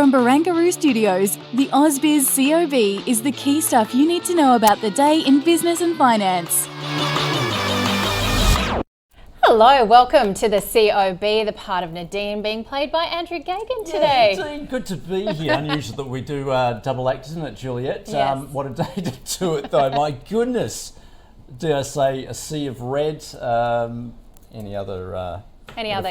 From Barangaroo Studios, the ausbiz COB is the key stuff you need to know about the day in business and finance. Hello, welcome to the COB, the part of Nadine being played by Andrew Gagan today. Yeah, Nadine, good to be here. Unusual that we do double act, isn't it, Juliet? Yes. What a day to do it, though. My goodness. Dare I say a sea of red? Any other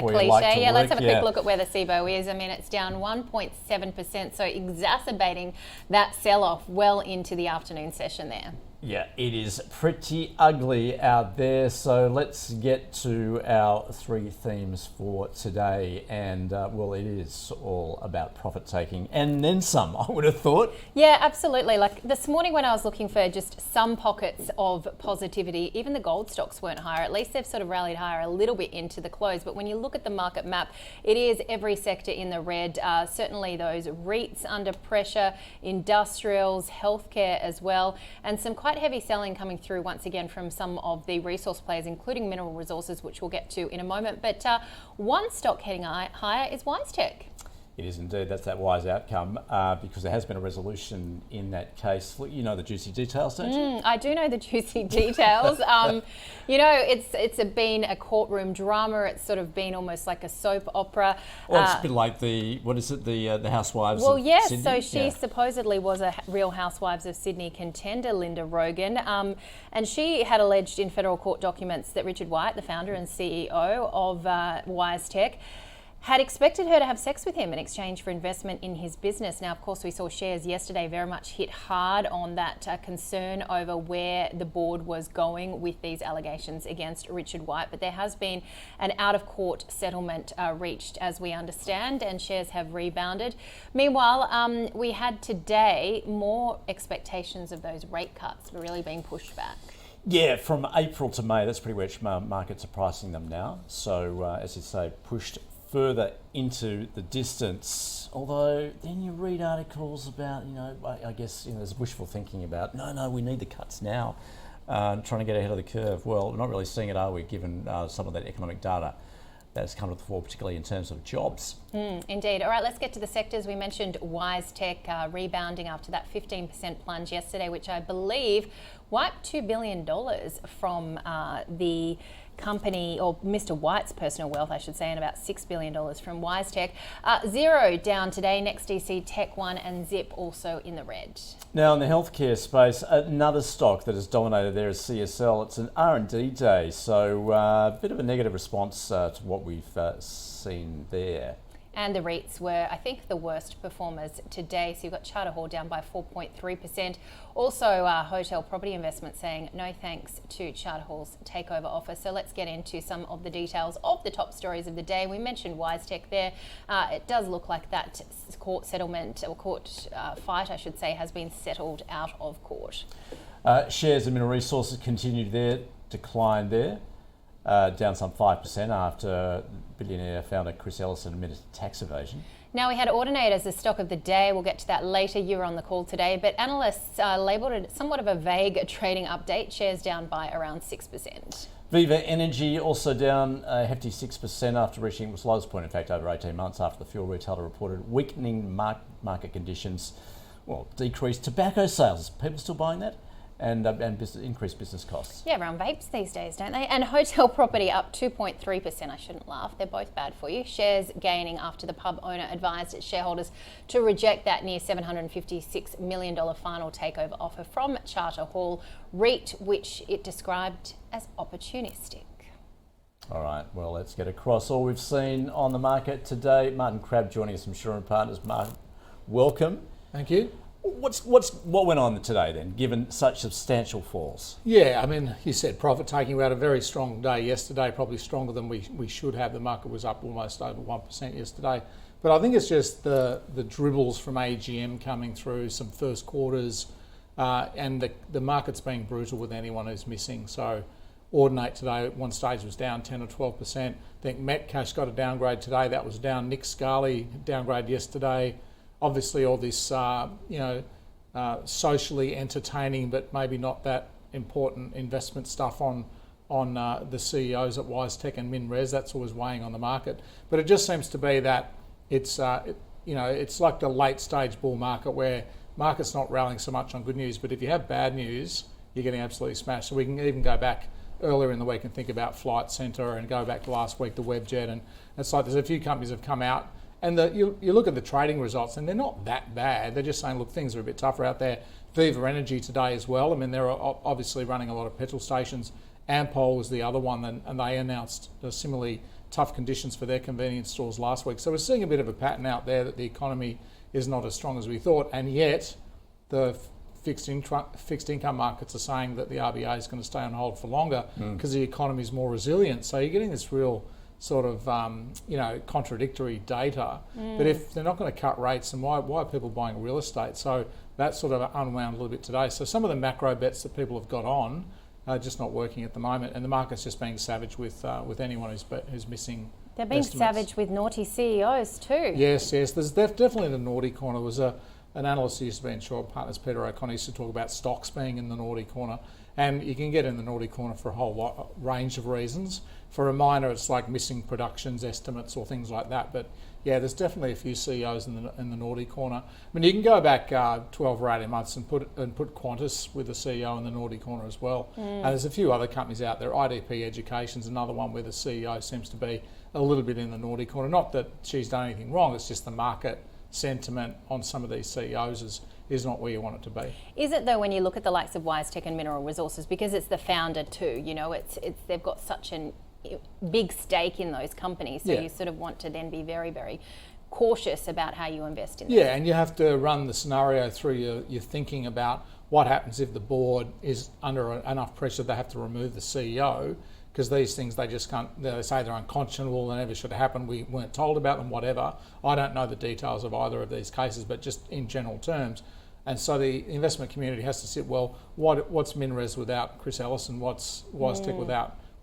cliche? Like Let's have a quick look at where the SIBO is. I mean, it's down 1.7%, so exacerbating that sell-off well into the afternoon session there. Yeah, it is pretty ugly out there. So let's get to our three themes for today. And it is all about profit taking and then some, I would have thought. Yeah, absolutely. Like this morning when I was looking for just some pockets of positivity, even the gold stocks weren't higher. At least they've sort of rallied higher a little bit into the close. But when you look at the market map, it is every sector in the red. Certainly those REITs under pressure, industrials, healthcare as well, and some quite heavy selling coming through once again from some of the resource players, including mineral resources, which we'll get to in a moment. But one stock heading higher is Wisetech. It is indeed. That's that wise outcome because there has been a resolution in that case. You know the juicy details, don't you? I do know the juicy details. It's been a courtroom drama. It's sort of been almost like a soap opera. Well, it's a bit like the Housewives of Sydney. So she supposedly was a Real Housewives of Sydney contender, Linda Rogan, and she had alleged in federal court documents that Richard White, the founder and CEO of Wisetech, had expected her to have sex with him in exchange for investment in his business. Now, of course, we saw shares yesterday very much hit hard on that concern over where the board was going with these allegations against Richard White. But there has been an out-of-court settlement reached, as we understand, and shares have rebounded. Meanwhile, we had today more expectations of those rate cuts really being pushed back. Yeah, from April to May, that's pretty much markets are pricing them now. So, as you say, pushed further into the distance, although then you read articles about, I guess, there's wishful thinking about, no, we need the cuts now, trying to get ahead of the curve. Well, we're not really seeing it, are we, given some of that economic data that's come to the fore, particularly in terms of jobs. Indeed. All right, let's get to the sectors. We mentioned Wisetech rebounding after that 15% plunge yesterday, which I believe wiped $2 billion from the company, or Mr. White's personal wealth, I should say, and about $6 billion from Wisetech. Xero down today, NextDC, Tech One and Zip also in the red. Now in the healthcare space, another stock that has dominated there is CSL. It's an R&D day, so a bit of a negative response to what we've seen there. And the REITs were, I think, the worst performers today. So you've got Charter Hall down by 4.3%. Also, hotel property investment saying no thanks to Charter Hall's takeover offer. So let's get into some of the details of the top stories of the day. We mentioned Wisetech there. It does look like that court settlement, or court fight, I should say, has been settled out of court. Shares of mineral resources continued their decline there. Down some 5% after billionaire founder Chris Ellison admitted to tax evasion. Now we had Audinate as the stock of the day. We'll get to that later. You were on the call today, but analysts labelled it somewhat of a vague trading update. Shares down by around 6%. Viva Energy also down a hefty 6% after reaching its lowest point, in fact, over 18 months after the fuel retailer reported weakening market conditions. Well, decreased tobacco sales. People still buying that? And increased business costs. Yeah, around vapes these days, don't they? And hotel property up 2.3%. I shouldn't laugh. They're both bad for you. Shares gaining after the pub owner advised its shareholders to reject that near $756 million final takeover offer from Charter Hall REIT, which it described as opportunistic. All right, well, let's get across all we've seen on the market today. Martin Crabb joining us from Shaw & Partners. Martin, welcome. Thank you. What went on today then, given such substantial falls? Yeah, I mean, you said profit taking. We had a very strong day yesterday, probably stronger than we should have. The market was up almost over 1% yesterday. But I think it's just the dribbles from AGM coming through, some first quarters, and the market's being brutal with anyone who's missing. So Audinate today at one stage was down 10 or 12%. I think Metcash got a downgrade today. That was down. Nick Scali downgrade yesterday. Obviously, all this, socially entertaining, but maybe not that important investment stuff on the CEOs at Wisetech and MinRes. That's always weighing on the market. But it just seems to be that it's it's like the late stage bull market where market's not rallying so much on good news, but if you have bad news, you're getting absolutely smashed. So we can even go back earlier in the week and think about Flight Centre, and go back to last week to Webjet, and it's like there's a few companies have come out, and you look at the trading results and they're not that bad. They're just saying, look, things are a bit tougher out there. Viva Energy today as well. I mean, they're obviously running a lot of petrol stations. Ampol was the other one, and they announced similarly tough conditions for their convenience stores last week. So we're seeing a bit of a pattern out there that the economy is not as strong as we thought, and yet the fixed income markets are saying that the RBA is going to stay on hold for longer because the economy is more resilient. So you're getting this real sort of contradictory data. But if they're not going to cut rates, then why are people buying real estate? So that sort of unwound a little bit today. So some of the macro bets that people have got on are just not working at the moment, and the market's just being savage with anyone who's missing. They're being estimates. savage with naughty CEOs too. Yes. There's definitely the naughty corner. There was an analyst who used to be in Shaw Partners, Peter O'Connor, used to talk about stocks being in the naughty corner, and you can get in the naughty corner for a whole range of reasons. For a miner, it's like missing productions estimates or things like that. But yeah, there's definitely a few CEOs in the naughty corner. I mean, you can go back 12 or 18 months and put Qantas with the CEO in the naughty corner as well. And there's a few other companies out there. IDP Education's another one where the CEO seems to be a little bit in the naughty corner. Not that she's done anything wrong, it's just the market sentiment on some of these CEOs is not where you want it to be. Is it though, when you look at the likes of Wisetech and Mineral Resources, because it's the founder too, they've got such a big stake in those companies, so you sort of want to then be very, very cautious about how you invest in them. Yeah, and you have to run the scenario through your thinking about what happens if the board is under enough pressure they have to remove the CEO, because these things they just can't, they say they're unconscionable, they never should have happened, we weren't told about them, whatever. I don't know the details of either of these cases, but just in general terms. And so the investment community has to sit, well, what's MinRes without Chris Ellison? What's Wisetech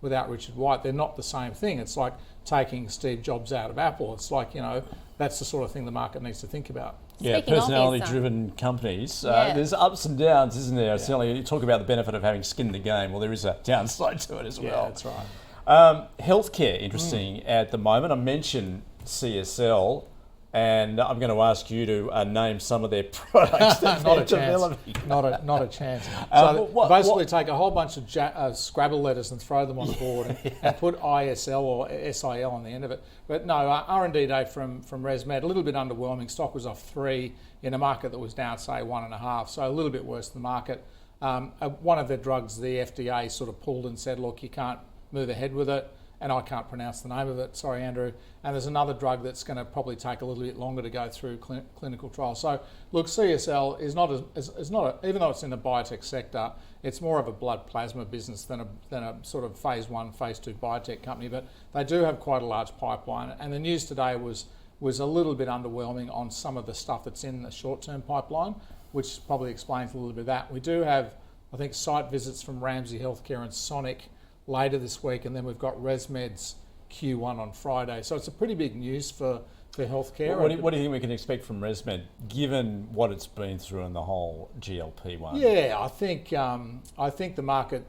without Richard White? They're not the same thing. It's like taking Steve Jobs out of Apple. It's like, that's the sort of thing the market needs to think about. Yeah, personality-driven companies. There's ups and downs, isn't there? Certainly, you talk about the benefit of having skin in the game. Well, there is a downside to it as well. Yeah, that's right. Healthcare, interesting at the moment. I mentioned CSL, and I'm going to ask you to name some of their products. Not a chance. Not a chance. So basically take a whole bunch of Scrabble letters and throw them on the board and put ISL or SIL on the end of it. But no, R&D day from ResMed, a little bit underwhelming. Stock was off 3 in a market that was down, say, 1.5, so a little bit worse than the market. One of their drugs, the FDA sort of pulled and said, look, you can't move ahead with it. And I can't pronounce the name of it, sorry Andrew. And there's another drug that's going to probably take a little bit longer to go through clinical trials. So look, CSL is not even though it's in the biotech sector, it's more of a blood plasma business than a sort of phase 1, phase 2 biotech company. But they do have quite a large pipeline. And the news today was a little bit underwhelming on some of the stuff that's in the short-term pipeline, which probably explains a little bit of that. We do have, I think, site visits from Ramsay Health Care and Sonic later this week, and then we've got ResMed's Q1 on Friday. So it's a pretty big news for healthcare. What do you think we can expect from ResMed, given what it's been through in the whole GLP-1? Yeah, I think the market,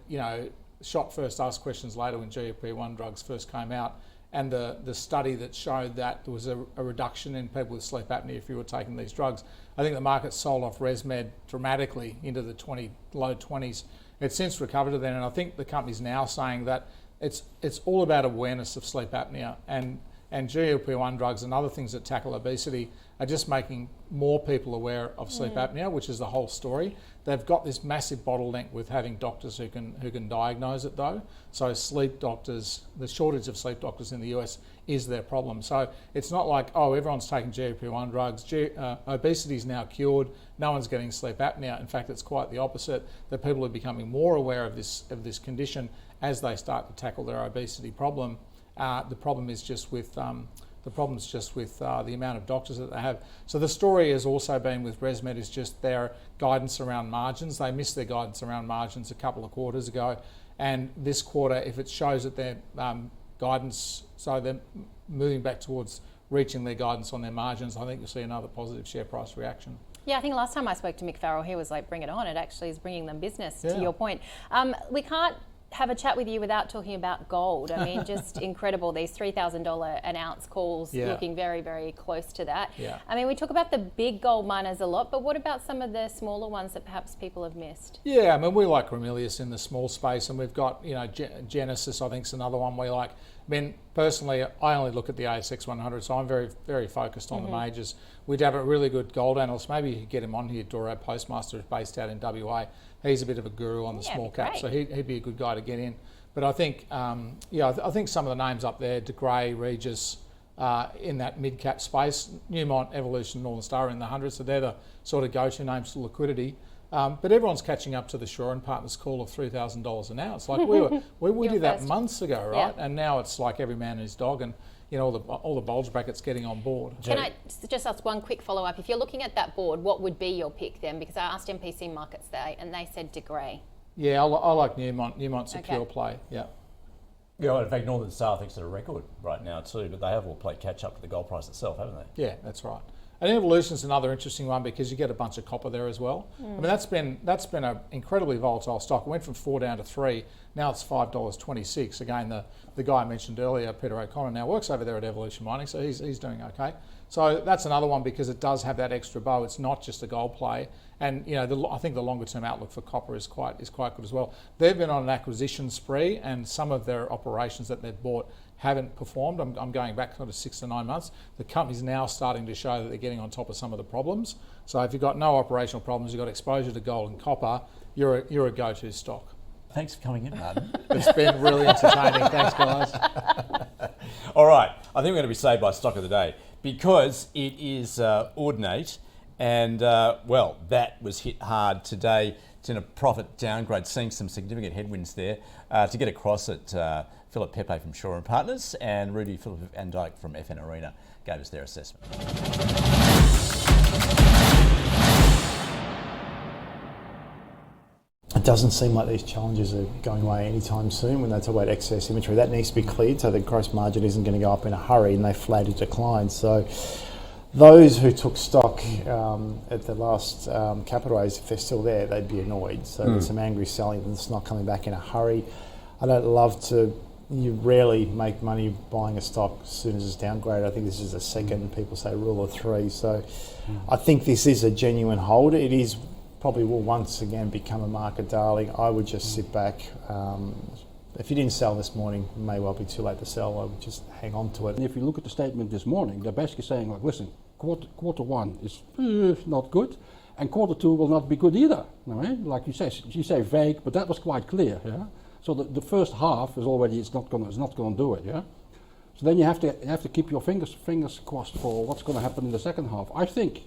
shot first, asked questions later when GLP-1 drugs first came out, and the study that showed that there was a reduction in people with sleep apnea if you were taking these drugs. I think the market sold off ResMed dramatically into the low 20s. It's since recovered to then, and I think the company's now saying that it's all about awareness of sleep apnea, and GLP-1 drugs and other things that tackle obesity are just making more people aware of sleep apnea, which is the whole story. They've got this massive bottleneck with having doctors who can diagnose it though. So sleep doctors, the shortage of sleep doctors in the US is their problem. So it's not like, everyone's taking GLP-1 drugs. Obesity is now cured. No one's getting sleep apnea. In fact, it's quite the opposite, that people are becoming more aware of this condition as they start to tackle their obesity problem. The problem is just with the amount of doctors that they have. So the story has also been with ResMed is just their guidance around margins. They missed their guidance around margins a couple of quarters ago, and this quarter, if it shows that their guidance, so they're moving back towards reaching their guidance on their margins, I think you'll see another positive share price reaction. Yeah, I think last time I spoke to Mick Farrell, he was like, bring it on. It actually is bringing them business, to your point. We can't have a chat with you without talking about gold. I mean, just incredible. These $3,000 an ounce calls looking very, very close to that. Yeah. I mean, we talk about the big gold miners a lot, but what about some of the smaller ones that perhaps people have missed? Yeah, I mean, we like Ramilius in the small space, and we've got, Genesis, I think, is another one we like. I mean, personally, I only look at the ASX 100, so I'm very, very focused on the majors. We'd have a really good gold analyst. Maybe you could get him on here. Doro Postmaster is based out in WA. He's a bit of a guru on the small cap, so he'd be a good guy to get in. But I think, I think some of the names up there, De Grey, Regis, in that mid-cap space, Newmont, Evolution, Northern Star are in the hundreds, so they're the sort of go-to names for liquidity. But everyone's catching up to the Shaw and Partners call of $3,000 an ounce. Like we did that months ago, right? Yeah. And now it's like every man and his dog, and all the bulge brackets getting on board. Can I just ask one quick follow-up? If you're looking at that board, what would be your pick then? Because I asked MPC Markets today, and they said De Grey. Yeah, I like Newmont. Newmont's a pure play. Yeah. Yeah, well, in fact, Northern Star I think is at a record right now too, but they have all played catch up to the gold price itself, haven't they? Yeah, that's right. And Evolution's another interesting one because you get a bunch of copper there as well. I mean, that's been an incredibly volatile stock. It went from 4 down to 3. Now it's $5.26. Again, the guy I mentioned earlier, Peter O'Connor, now works over there at Evolution Mining, so he's doing okay. So that's another one because it does have that extra bow. It's not just a gold play. And I think the longer term outlook for copper is quite good as well. They've been on an acquisition spree, and some of their operations that they've bought haven't performed. I'm going back sort of 6 to 9 months. The company's now starting to show that they're getting on top of some of the problems. So if you've got no operational problems, you've got exposure to gold and copper, you're a go-to stock. Thanks for coming in, Martin. It's been really entertaining. Thanks, guys. All right, I think we're going to be saved by stock of the day because it is Audinate, and that was hit hard today. It's in a profit downgrade, seeing some significant headwinds there. To get across it, Philip Pepe from Shaw and Partners and Rudy Philip van Dijk from FN Arena gave us their assessment. It doesn't seem like these challenges are going away anytime soon. When they talk about excess inventory, that needs to be cleared so the gross margin isn't going to go up in a hurry, and they flagged a decline. So those who took stock at the last capital raise, if they're still there, they'd be annoyed. So there's some angry selling that's not coming back in a hurry. I don't love to. You rarely make money buying a stock as soon as it's downgraded. I think this is the second, people say rule of 3. So I think this is a genuine hold. It is probably will once again become a market darling. I would just sit back. If you didn't sell this morning, it may well be too late to sell. I would just hang on to it. And if you look at the statement this morning, they're basically saying, like, listen, quarter one is not good, and quarter two will not be good either. Right? Like you say vague, but that was quite clear. Yeah. So the first half is already it's not gonna do it. Yeah. So then you have to keep your fingers crossed for what's going to happen in the second half. I think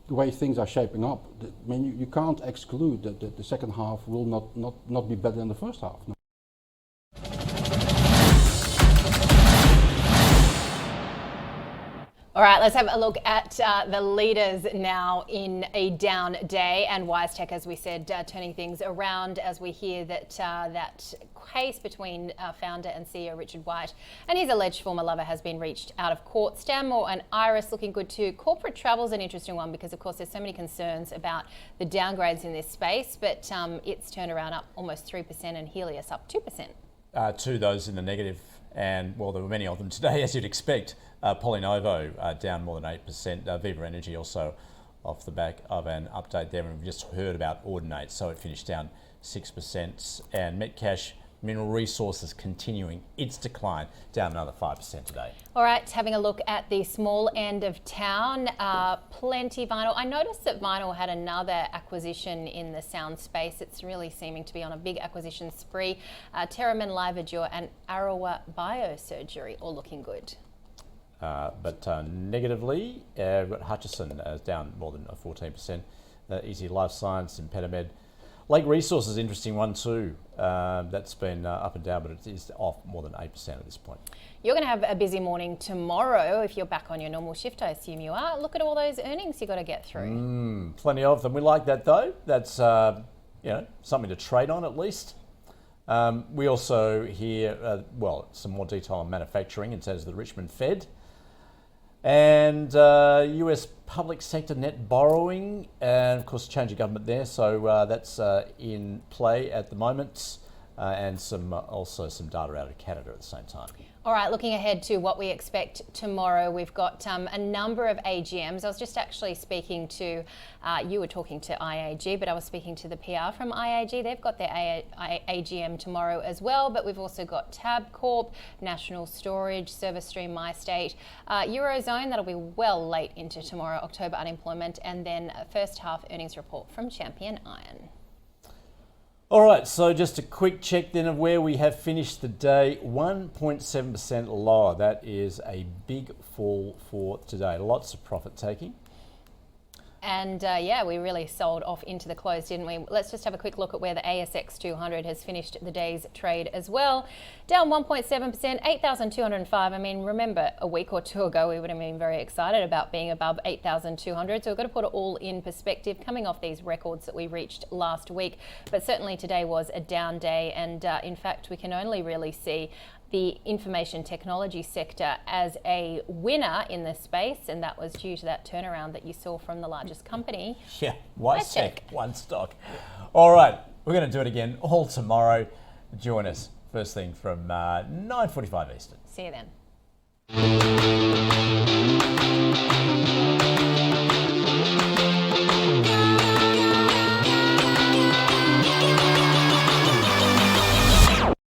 the way things are shaping up, I mean, you can't exclude that the second half will not be better than the first half. No. All right, let's have a look at the leaders now in a down day, and Wisetech, as we said, turning things around as we hear that that case between founder and CEO Richard White and his alleged former lover has been reached out of court. Stanmore and Iris looking good too. Corporate travel is an interesting one because, of course, there's so many concerns about the downgrades in this space, but it's turned around up almost 3% and Helios up 2%. Two those in the negative, and well, there were many of them today, as you'd expect. Polynovo down more than 8%. Viva Energy also off the back of an update there, and we've just heard about Audinate, so it finished down 6%. And Metcash Mineral Resources continuing its decline, down another 5% today. All right, having a look at the small end of town, Plenty Vinyl. I noticed that Vinyl had another acquisition in the sound space. It's really seeming to be on a big acquisition spree. Terramin Livadure and Arawa Biosurgery all looking good. But negatively, we've got Hutchison down more than 14%. Easy Life Science, Impedimed. Lake Resources, interesting one too. That's been up and down, but it is off more than 8% at this point. You're going to have a busy morning tomorrow if you're back on your normal shift. I assume you are. Look at all those earnings you got to get through. Plenty of them. We like that though. That's something to trade on at least. We also hear some more detail on manufacturing in terms of the Richmond Fed. And US public sector net borrowing, and of course change of government there, so that's in play at the moment. and also some data out of Canada at the same time. All right, looking ahead to what we expect tomorrow, we've got a number of AGMs. I was just actually speaking to, you were talking to IAG, but I was speaking to the PR from IAG. They've got their AGM tomorrow as well, but we've also got Tabcorp, National Storage, ServiceStream, MyState, Eurozone, that'll be well late into tomorrow, October unemployment, and then a first half earnings report from Champion Iron. All right, so just a quick check then of where we have finished the day. 1.7% lower. That is a big fall for today. Lots of profit taking. And yeah, we really sold off into the close, didn't we? Let's just have a quick look at where the ASX 200 has finished the day's trade as well. Down 1.7%, 8,205. I mean, remember a week or two ago, we would have been very excited about being above 8,200. So we've got to put it all in perspective, coming off these records that we reached last week. But certainly today was a down day. And in fact, we can only really see the information technology sector as a winner in this space, and that was due to that turnaround that you saw from the largest company. Yeah, Wisetech, one stock. All right, we're going to do it again all tomorrow. Join us first thing from 9:45 Eastern. See you then.